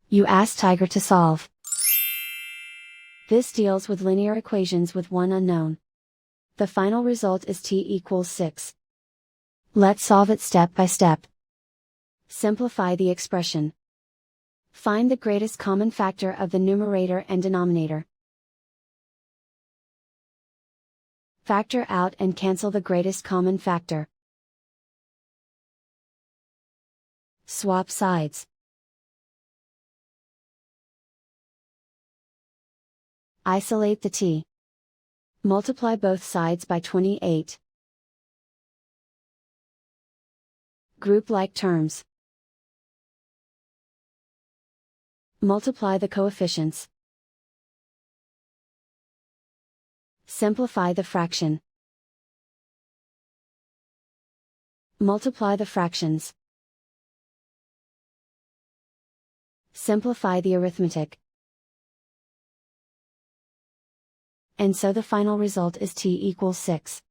You ask Tiger to solve. This deals with linear equations with one unknown. The final result is t equals 6. Let's solve it step by step. Simplify the expression. Find the greatest common factor of the numerator and denominator. Factor out and cancel the greatest common factor. Swap sides. Isolate the t. Multiply both sides by 28. Group like terms. Multiply the coefficients. Simplify the fraction. Multiply the fractions. Simplify the arithmetic. And so the final result is t equals 6.